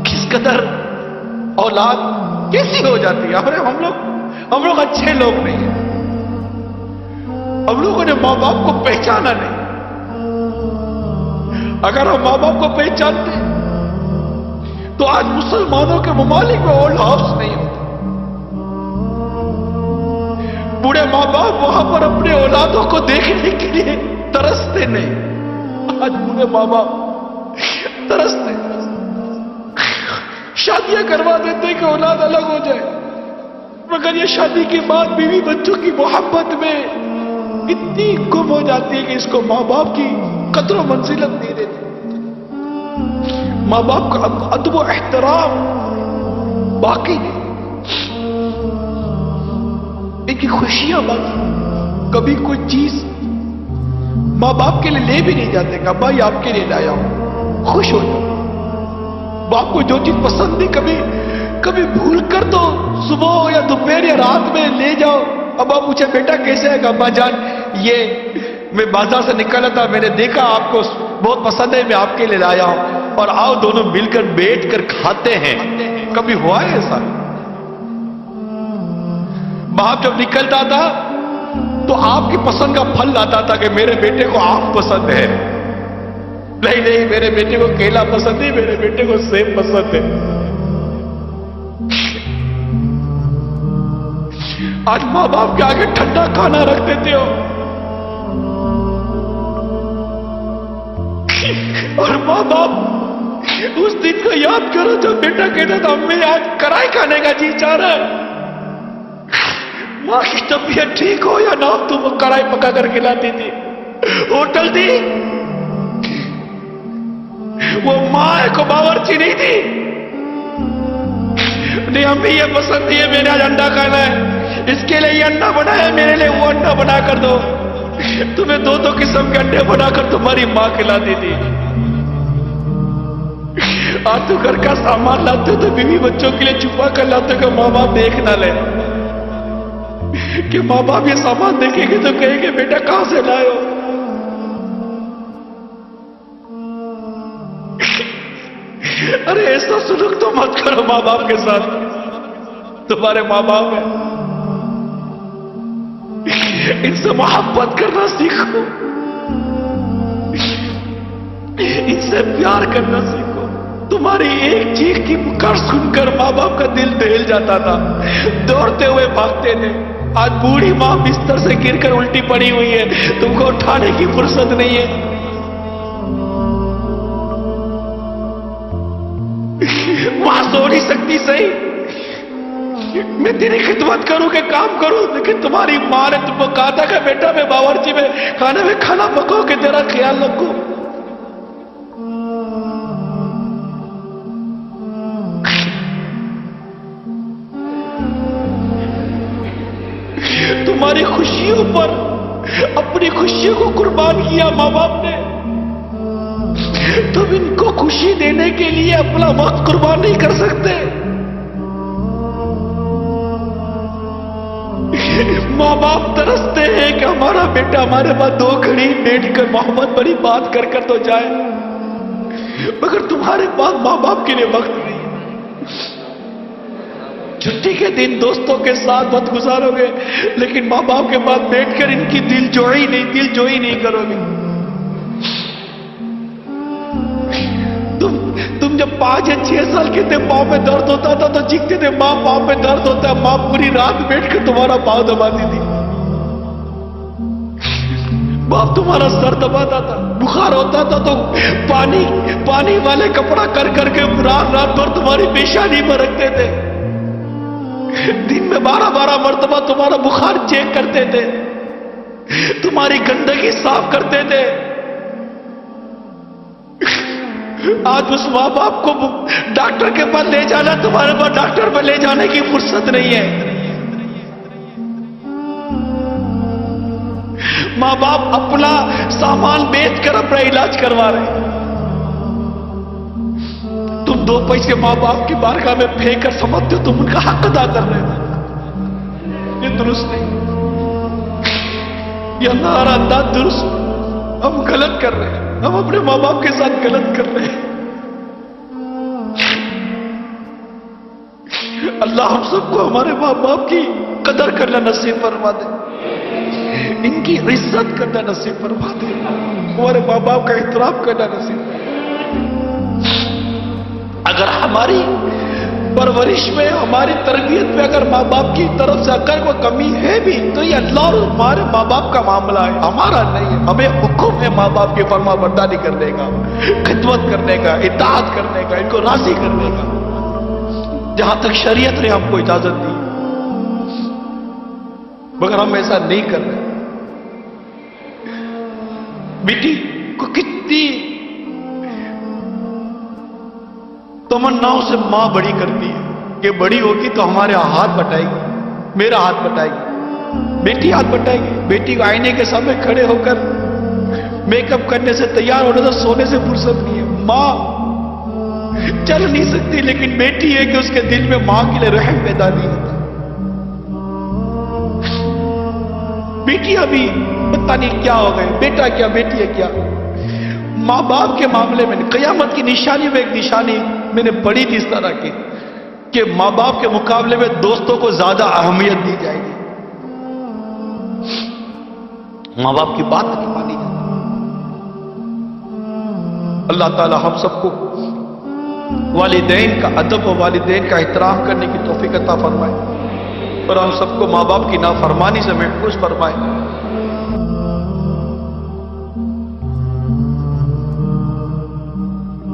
کس قدر اولاد کیسی ہو جاتی ہے. ہم لوگ اچھے لوگ نہیں ہیں. ہم لوگوں نے ماں باپ کو پہچانا نہیں. اگر ہم ماں باپ کو پہچانتے تو آج مسلمانوں کے ممالک میں اولڈ ہاؤس نہیں ہوتا. بوڑھے ماں باپ وہاں پر اپنے اولادوں کو دیکھنے کے لیے ترستے نہیں. آج بوڑھے ماں باپ ترستے, شادیاں کروا دیتے کہ اولاد الگ ہو جائے, مگر یہ شادی کے بعد بیوی بچوں کی محبت میں اتنی گم ہو جاتی ہے کہ اس کو ماں باپ کی قدر و منزلت نہیں دیتی. ماں باپ کا ادب و احترام باقی نہیں, ان کی خوشیاں باقی. کبھی کوئی چیز ماں باپ کے لیے لے بھی نہیں جاتے کہ بھائی آپ کے لیے لایا ہوں, خوش ہو جاؤ. باپ کو جو چیز پسند نہیں کبھی بھول کر تو صبح ہو یا دوپہر یا رات میں لے جاؤ. ابا پوچھے بیٹا کیسے ہے؟ ابا جان یہ میں بازار سے نکلا تھا, میں نے دیکھا آپ کو بہت پسند ہے, میں آپ کے لیے لایا ہوں, اور آؤ دونوں مل کر بیٹھ کر کھاتے ہیں. کبھی ہوا ہے ایسا؟ باپ جب نکلتا تھا تو آپ کی پسند کا پھل لاتا تھا کہ میرے بیٹے کو آم پسند ہے. نہیں میرے بیٹے کو کیلا پسند نہیں, میرے بیٹے کو سیب پسند ہے. آج ماں باپ کے آگے ٹھنڈا کھانا رکھ دیتے ہو, اور ماں باپ اس دن کو یاد کرو جب بیٹا کہتا تھا امی آج کڑھائی کھانے کا جی چاہ رہا ہے. ماں کی طبیعت ٹھیک ہو یا نہ ہو تم کڑھائی پکا کر کھلاتی تھی. ہوٹل دی وہ ماں کو باورچی نہیں تھی. نہیں امی یہ پسند نہیں ہے, میں نے آج انڈا کھانا ہے, اس کے لیے یہ انڈا بنایا, میرے لیے وہ انڈا بنا کر دو. تمہیں دو قسم کے انڈے بنا کر تمہاری ماں کھلاتی تھی. آج تو گھر کا سامان لاتے ہو تو بیوی بچوں کے لیے چھپا کر لاتے ہو کہ ماں باپ دیکھ نہ لے, کہ ماں باپ یہ سامان دیکھیں گے تو کہیں گے بیٹا کہاں سے لائے ہو. ارے ایسا سلوک تو مت کرو ماں باپ کے ساتھ. تمہارے ماں باپ ہیں, ان سے محبت کرنا سیکھو, ان سے پیار کرنا سیکھو. تمہاری ایک چیخ کی پکار سن کر ماں باپ کا دل دہل جاتا تھا, دوڑتے ہوئے بھاگتے تھے. آج بوڑھی ماں بستر سے گر کر الٹی پڑی ہوئی ہے, تم کو اٹھانے کی فرصت نہیں ہے. وہاں سو نہیں سکتی صحیح, میں تیری خدمت کروں کہ کام کروں, لیکن تمہاری ماں نے تم کو کہا تھا کہ بیٹا میں باورچی میں کھانا پکاؤ کہ تیرا خیال رکھوں. تمہاری خوشیوں پر اپنی خوشیوں کو قربان کیا ماں باپ نے. تم ان کو خوشی دینے کے لیے اپنا وقت قربان نہیں کر سکتے. ماں باپ ترستے ہیں کہ ہمارا بیٹا ہمارے پاس 2 گھڑی بیٹھ کر محبت بڑی بات کر تو جائے, مگر تمہارے پاس ماں باپ کے لیے وقت نہیں. چھٹی کے دن دوستوں کے ساتھ وقت گزارو گے, لیکن ماں باپ کے پاس بیٹھ کر ان کی دل جوئی نہیں کرو گے. تم جب 5 یا 6 سال کے تھے, پاؤں میں درد ہوتا تھا تو چیختے تھے ماں پاؤں میں درد ہوتا ہے. ماں پوری رات بیٹھ کر تمہارا پاؤں دباتی تھی. باپ تمہارا سر دباتا تھا. بخار ہوتا تھا تو پانی والے کپڑا کر کے رات بھر تمہاری پیشانی میں رکھتے تھے. دن میں 12 مرتبہ تمہارا بخار چیک کرتے تھے, تمہاری گندگی صاف کرتے تھے. آج اس ماں باپ کو ڈاکٹر کے پاس لے جانا, تمہارے پاس ڈاکٹر پہ لے جانے کی فرصت نہیں ہے. ماں باپ اپنا سامان بیچ کر اپنا علاج کروا رہے ہیں. تم 2 پیسے ماں باپ کی بارگاہ میں پھینک کر سمجھتے ہو تم ان کا حق ادا کر رہے ہو. یہ درست نہیں, یہ ہمارا انداز درست, ہم غلط کر رہے ہیں. ہم اپنے ماں باپ کے ساتھ غلط کر رہے ہیں. اللہ ہم سب کو ہمارے ماں باپ کی قدر کرنا نصیب فرما دے, ان کی عزت کرنا نصیب فرما دے, ہمارے ماں باپ کا احترام کرنا نصیب فرما دے. اگر ہماری پرورش میں, ہماری تربیت میں اگر ماں باپ کی طرف سے اگر کوئی کمی ہے بھی تو یہ اللہ اور ہمارے ماں باپ کا معاملہ ہے, ہمارا نہیں ہے. ہمیں حکم ہے ماں باپ کی فرما برداری کرنے کا, خدمت کرنے کا, اطاعت کرنے کا, ان کو راضی کرنے کا, جہاں تک شریعت نے ہم کو اجازت دی. مگر ہم ایسا نہیں کر رہے. بیٹی کو کتنی تمناؤں سے ماں بڑی کرتی ہے کہ بڑی ہوگی تو ہمارے ہاتھ بٹائے گی, میرا ہاتھ بٹائے گی, بیٹی ہاتھ بٹائے گی. بیٹی کو آئینے کے سامنے کھڑے ہو کر میک اپ کرنے سے, تیار ہونے سے, سونے سے فرصت نہیں ہے. ماں چل نہیں سکتی, لیکن بیٹی ہے کہ اس کے دل میں ماں کے لیے رحم پیدا نہیں ہوتا. بیٹی ابھی پتہ نہیں کیا ہو گئے, بیٹا کیا بیٹی ہے کیا. ماں باپ کے معاملے میں قیامت کی نشانی میں ایک نشانی میں نے پڑھی تھی اس طرح کی کہ ماں باپ کے مقابلے میں دوستوں کو زیادہ اہمیت دی جائے گی. ماں باپ کی بات نہیں مانی جاتی. اللہ تعالی ہم سب کو والدین کا ادب و والدین کا احترام کرنے کی توفیق عطا فرمائے, اور ہم سب کو ماں باپ کی نافرمانی سے محفوظ فرمائے.